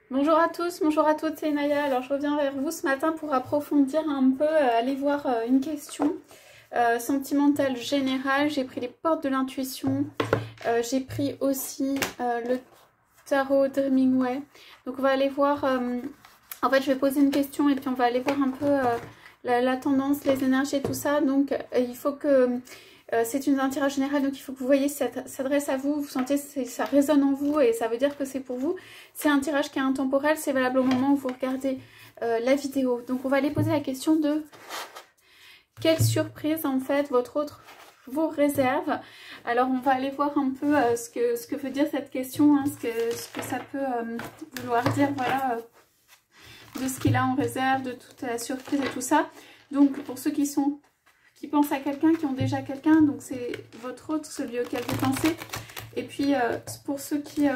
Bonjour à tous, bonjour à toutes, c'est Naya. Alors je reviens vers vous ce matin pour approfondir un peu, aller voir une question sentimentale générale. J'ai pris les portes de l'intuition, j'ai pris aussi le tarot Dreaming Way. Donc on va aller voir, en fait je vais poser une question et puis on va aller voir un peu la tendance, les énergies et tout ça. Donc il faut que... c'est un tirage général, donc il faut que vous voyez si ça s'adresse à vous, vous sentez que ça résonne en vous et ça veut dire que c'est pour vous. C'est un tirage qui est intemporel, c'est valable au moment où vous regardez la vidéo. Donc on va aller poser la question de quelle surprise en fait votre autre vous réserve. Alors on va aller voir un peu ce que veut dire cette question, hein, ce que ça peut vouloir dire, voilà, de ce qu'il a en réserve, de toute la surprise et tout ça. Donc pour ceux qui pensent à quelqu'un, qui ont déjà quelqu'un, donc c'est votre autre, celui auquel vous pensez. Et puis pour ceux qui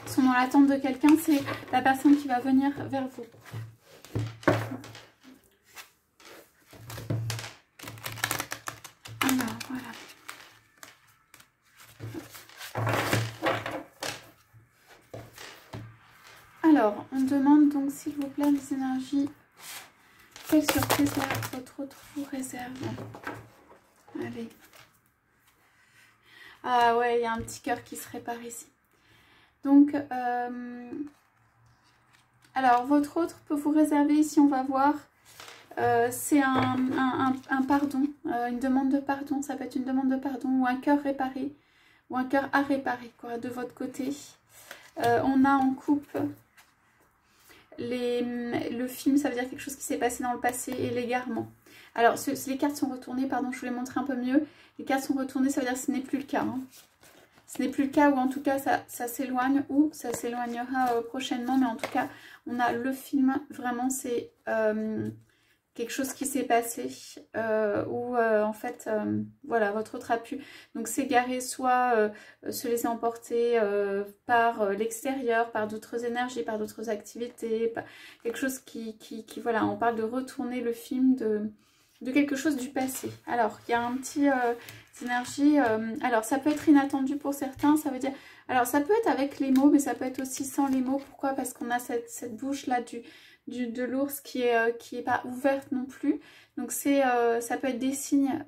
sont dans l'attente de quelqu'un, c'est la personne qui va venir vers vous. Alors voilà. Alors on demande donc s'il vous plaît les énergies. Quelle surprise là votre autre vous réserve? Allez. Ah ouais, il y a un petit cœur qui se répare ici. Donc, alors votre autre peut vous réserver ici, on va voir, c'est un pardon, une demande de pardon. Ça peut être une demande de pardon ou un cœur réparé, ou un cœur à réparer, quoi, de votre côté. On a en coupe le film, ça veut dire quelque chose qui s'est passé dans le passé, et l'égarement. Alors, les cartes sont retournées, pardon, je vous les montrer un peu mieux. Les cartes sont retournées, ça veut dire que ce n'est plus le cas. Hein. Ce n'est plus le cas, ou en tout cas, ça s'éloigne, ou ça s'éloignera prochainement. Mais en tout cas, on a le film, vraiment, c'est quelque chose qui s'est passé, où en fait, voilà, votre autre a pu donc s'égarer, soit se laisser emporter par l'extérieur, par d'autres énergies, par d'autres activités, par quelque chose qui, voilà, on parle de retourner le film de quelque chose du passé. Alors, il y a un petit énergie, alors ça peut être inattendu pour certains, ça veut dire, alors ça peut être avec les mots, mais ça peut être aussi sans les mots. Pourquoi? Parce qu'on a cette bouche là de l'ours qui est pas ouverte non plus. Donc c'est ça peut être des signes,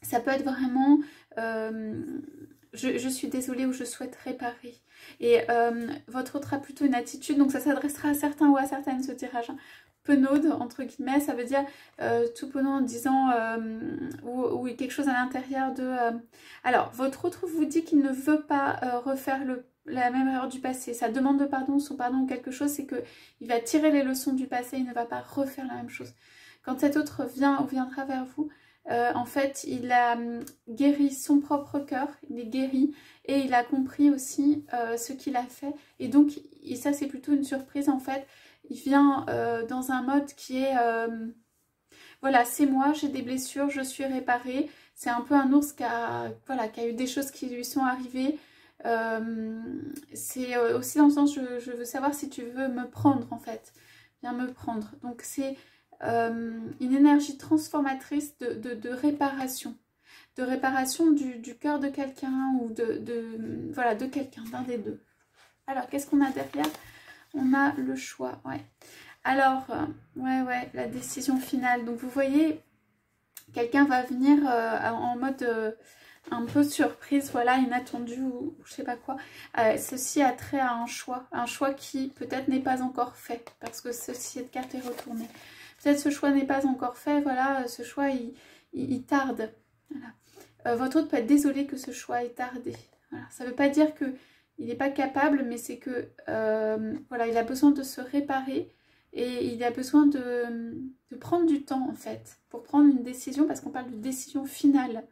ça peut être vraiment je suis désolée ou je souhaite réparer. Et votre autre a plutôt une attitude, donc ça s'adressera à certains ou à certaines, ce tirage, hein, penaude entre guillemets, ça veut dire tout penaud en disant ou quelque chose à l'intérieur de alors votre autre vous dit qu'il ne veut pas refaire la même erreur du passé. Sa demande de pardon, son pardon ou quelque chose, c'est que il va tirer les leçons du passé, il ne va pas refaire la même chose. Quand cet autre vient ou viendra vers vous, en fait il a guéri son propre cœur, il est guéri, et il a compris aussi ce qu'il a fait, et donc, et ça c'est plutôt une surprise en fait, il vient dans un mode qui est voilà, c'est moi, j'ai des blessures, je suis réparée. C'est un peu un ours voilà, qui a eu des choses qui lui sont arrivées. C'est aussi dans le sens, je veux savoir si tu veux me prendre en fait. Viens me prendre. Donc c'est une énergie transformatrice de réparation. De réparation du cœur de quelqu'un ou voilà, de quelqu'un, d'un des deux. Alors, qu'est-ce qu'on a derrière? On a le choix, ouais. Alors, ouais, la décision finale. Donc, vous voyez, quelqu'un va venir en mode un peu surprise, voilà, inattendu ou je sais pas quoi. Ceci a trait à un choix qui peut-être n'est pas encore fait, parce que cette carte est retournée. Peut-être ce choix n'est pas encore fait, voilà, ce choix, il tarde. Voilà. Votre autre peut être désolé que ce choix ait tardé. Voilà. Ça ne veut pas dire que il n'est pas capable, mais c'est que voilà, il a besoin de se réparer et il a besoin de prendre du temps en fait pour prendre une décision, parce qu'on parle de décision finale.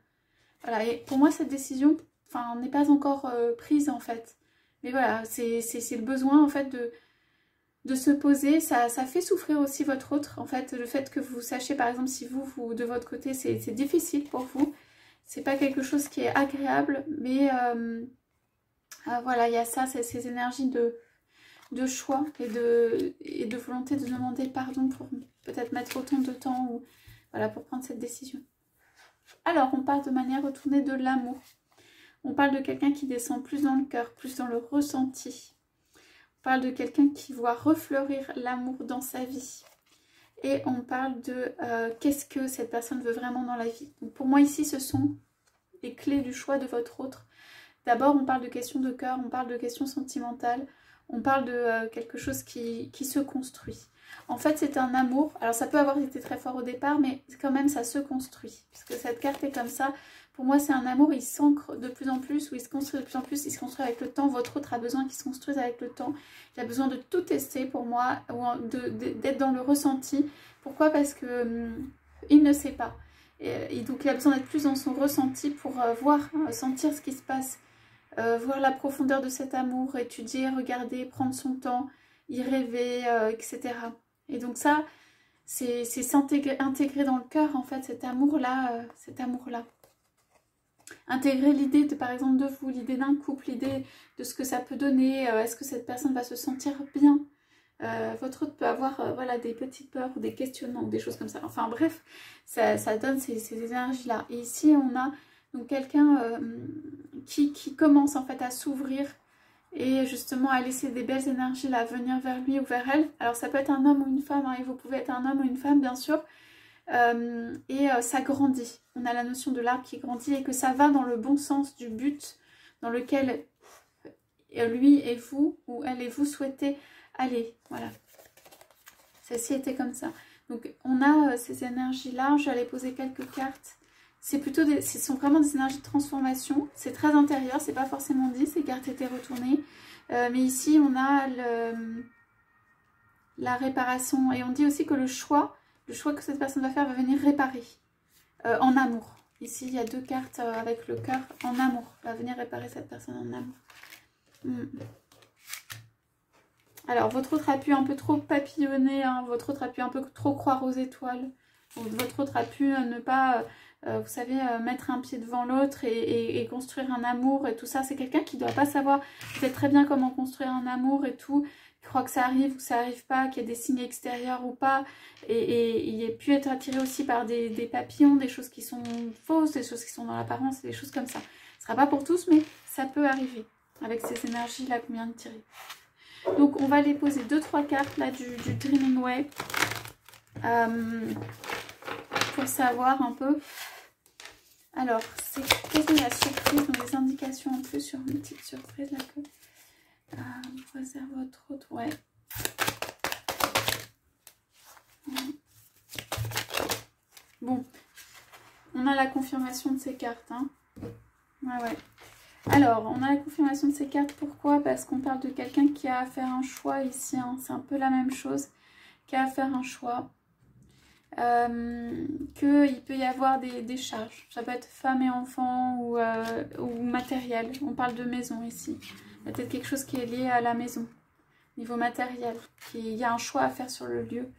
Voilà, et pour moi cette décision, enfin, n'est pas encore prise en fait. Mais voilà, c'est le besoin en fait de se poser. Ça fait souffrir aussi votre autre en fait, le fait que vous sachiez par exemple si vous de votre côté c'est difficile pour vous. C'est pas quelque chose qui est agréable, mais voilà, il y a ça, ces énergies de choix et de volonté de demander pardon pour peut-être mettre autant de temps ou voilà, pour prendre cette décision. Alors, on parle de manière retournée de l'amour. On parle de quelqu'un qui descend plus dans le cœur, plus dans le ressenti. On parle de quelqu'un qui voit refleurir l'amour dans sa vie. Et on parle de qu'est-ce que cette personne veut vraiment dans la vie. Donc pour moi ici, ce sont les clés du choix de votre autre. D'abord, on parle de questions de cœur, on parle de questions sentimentales, on parle de quelque chose qui se construit. En fait, c'est un amour. Alors, ça peut avoir été très fort au départ, mais quand même, ça se construit. Puisque cette carte est comme ça. Pour moi, c'est un amour, il s'ancre de plus en plus, ou il se construit de plus en plus, il se construit avec le temps. Votre autre a besoin qu'il se construise avec le temps. Il a besoin de tout tester pour moi, d'être dans le ressenti. Pourquoi? Parce que il ne sait pas. Et donc, il a besoin d'être plus dans son ressenti pour voir, sentir ce qui se passe. Voir la profondeur de cet amour, étudier, regarder, prendre son temps, y rêver, etc. Et donc ça, c'est intégrer dans le cœur, en fait, cet amour-là. Intégrer l'idée, par exemple, de vous, l'idée d'un couple, l'idée de ce que ça peut donner, est-ce que cette personne va se sentir bien? Votre autre peut avoir voilà, des petites peurs ou des questionnements ou des choses comme ça. Enfin bref, ça donne ces énergies-là. Et ici, on a donc quelqu'un qui commence en fait à s'ouvrir et justement à laisser des belles énergies là venir vers lui ou vers elle. Alors ça peut être un homme ou une femme, hein, et vous pouvez être un homme ou une femme bien sûr. Ça grandit. On a la notion de l'arbre qui grandit et que ça va dans le bon sens du but dans lequel lui et vous ou elle et vous souhaitez aller. Voilà. Celle-ci était comme ça. Donc on a ces énergies-là. Je vais aller poser quelques cartes. C'est plutôt ce sont vraiment des énergies de transformation. C'est très intérieur, c'est pas forcément dit. Ces cartes étaient retournées. Mais ici, on a la réparation. Et on dit aussi que le choix que cette personne va faire va venir réparer en amour. Ici, il y a deux cartes avec le cœur en amour. Va venir réparer cette personne en amour. Alors, votre autre a pu un peu trop papillonner. Hein, votre autre a pu un peu trop croire aux étoiles. Votre autre a pu ne pas... vous savez, mettre un pied devant l'autre et construire un amour et tout ça. C'est quelqu'un qui ne doit pas savoir peut-être très bien comment construire un amour et tout. Il croit que ça arrive ou ça n'arrive pas, qu'il y a des signes extérieurs ou pas. Et il a pu être attiré aussi par des papillons, des choses qui sont fausses, des choses qui sont dans l'apparence, des choses comme ça. Ce ne sera pas pour tous, mais ça peut arriver avec ces énergies-là qu'on vient de tirer. Donc, on va les poser 2-3 cartes là du Dreaming Way. Pour savoir un peu. Alors, c'est quelle est la surprise, donc des indications en plus sur une petite surprise là que réserve votre autre, ouais. Bon, on a la confirmation de ces cartes, hein. Ouais. Alors, on a la confirmation de ces cartes, pourquoi? Parce qu'on parle de quelqu'un qui a à faire un choix ici, hein. C'est un peu la même chose, qui a à faire un choix. Qu'il peut y avoir des charges. Ça peut être femme et enfant ou matériel. On parle de maison ici. Il y a peut-être quelque chose qui est lié à la maison, niveau matériel. Il y a un choix à faire sur le lieu.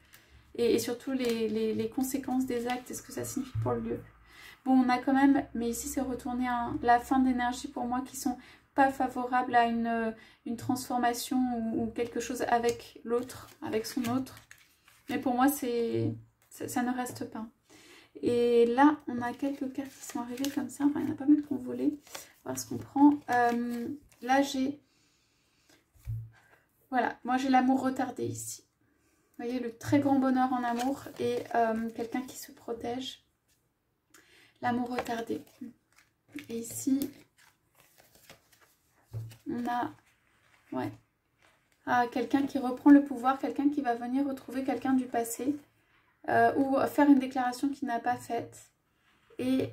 Et surtout les conséquences des actes et ce que ça signifie pour le lieu. Bon, on a quand même, mais ici c'est retourné à la fin d'énergie pour moi qui sont pas favorables à une transformation ou quelque chose avec l'autre, avec son autre. Mais pour moi ça ne reste pas. Et là, on a quelques cartes qui sont arrivées comme ça. Enfin, il y en a pas mal qui ont volé. On va voir ce qu'on prend. Là, j'ai... Voilà, moi j'ai l'amour retardé ici. Vous voyez, le très grand bonheur en amour et quelqu'un qui se protège. L'amour retardé. Et ici, on a... Ouais. Ah, quelqu'un qui reprend le pouvoir, quelqu'un qui va venir retrouver quelqu'un du passé. Ou faire une déclaration qu'il n'a pas faite. Et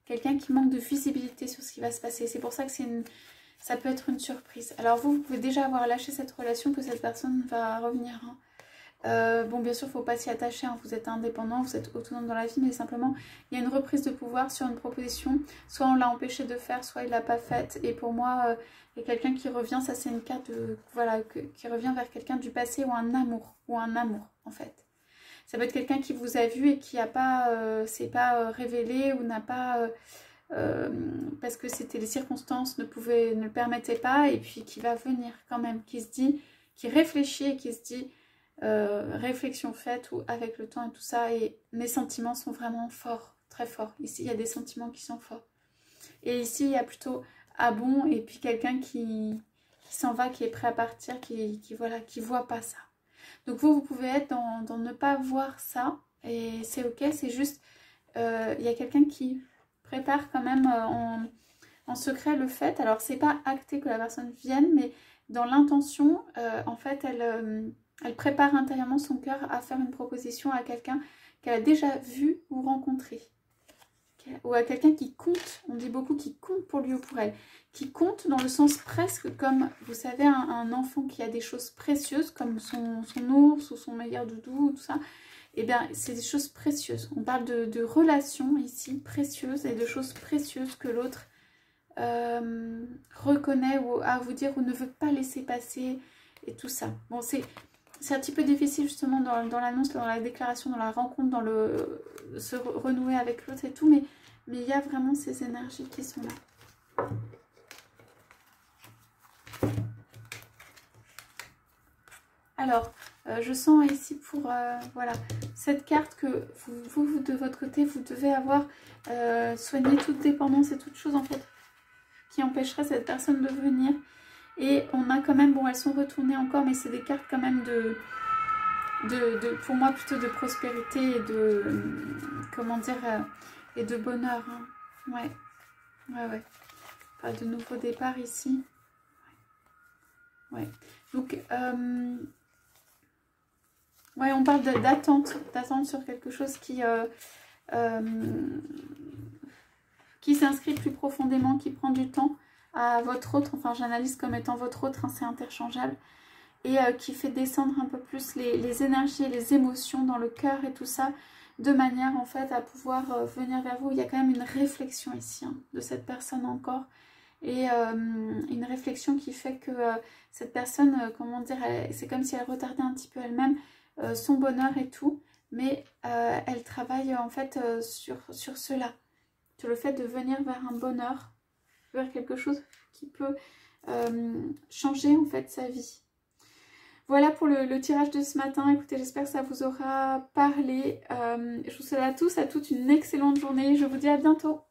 quelqu'un qui manque de visibilité sur ce qui va se passer. C'est pour ça que ça peut être une surprise. Alors vous pouvez déjà avoir lâché cette relation, que cette personne va revenir. Hein. Bon, bien sûr, il ne faut pas s'y attacher. Hein. Vous êtes indépendant, vous êtes autonome dans la vie, mais simplement, il y a une reprise de pouvoir sur une proposition. Soit on l'a empêché de faire, soit il ne l'a pas faite. Et pour moi, il y a quelqu'un qui revient. Ça, c'est une carte qui revient vers quelqu'un du passé ou un amour, en fait. Ça peut être quelqu'un qui vous a vu et qui n'a pas, s'est pas révélé ou n'a pas, parce que c'était les circonstances ne le permettaient pas, et puis qui va venir quand même, qui se dit, qui réfléchit et qui se dit, réflexion faite ou avec le temps et tout ça, et mes sentiments sont vraiment forts, très forts. Ici, il y a des sentiments qui sont forts. Et ici, il y a plutôt ah bon, et puis quelqu'un qui s'en va, qui est prêt à partir, voilà, qui voit pas ça. Donc vous pouvez être dans ne pas voir ça, et c'est ok, c'est juste, il y a quelqu'un qui prépare quand même en secret le fait. Alors c'est pas acté que la personne vienne, mais dans l'intention, en fait, elle prépare intérieurement son cœur à faire une proposition à quelqu'un qu'elle a déjà vu ou rencontré. Ou à quelqu'un qui compte, on dit beaucoup qui compte pour lui ou pour elle. Qui compte dans le sens presque comme, vous savez, un enfant qui a des choses précieuses, comme son ours ou son meilleur doudou, tout ça. Eh bien, c'est des choses précieuses. On parle de relations ici, précieuses, et de choses précieuses que l'autre reconnaît ou à vous dire ou ne veut pas laisser passer, et tout ça. Bon, c'est un petit peu difficile justement dans l'annonce, dans la déclaration, dans la rencontre, dans se renouer avec l'autre et tout, mais il y a vraiment ces énergies qui sont là. Alors, je sens ici pour, voilà, cette carte que vous, de votre côté, vous devez avoir soigné toute dépendance et toute chose en fait qui empêcherait cette personne de venir. Et on a quand même, bon, elles sont retournées encore, mais c'est des cartes quand même pour moi plutôt de prospérité et de, comment dire, et de bonheur. Hein. Ouais. Pas de nouveau départ ici. Ouais. Donc, ouais, on parle d'attente sur quelque chose qui s'inscrit plus profondément, qui prend du temps à votre autre, enfin j'analyse comme étant votre autre, hein, c'est interchangeable, et qui fait descendre un peu plus les énergies, les émotions dans le cœur et tout ça, de manière en fait à pouvoir venir vers vous. Il y a quand même une réflexion ici, hein, de cette personne encore, et une réflexion qui fait que cette personne, comment dire, c'est comme si elle retardait un petit peu elle-même son bonheur et tout, mais elle travaille en fait sur cela, sur le fait de venir vers un bonheur, vers quelque chose qui peut changer en fait sa vie. Voilà pour le tirage de ce matin. Écoutez, j'espère que ça vous aura parlé. Je vous souhaite à tous, à toutes une excellente journée. Je vous dis à bientôt.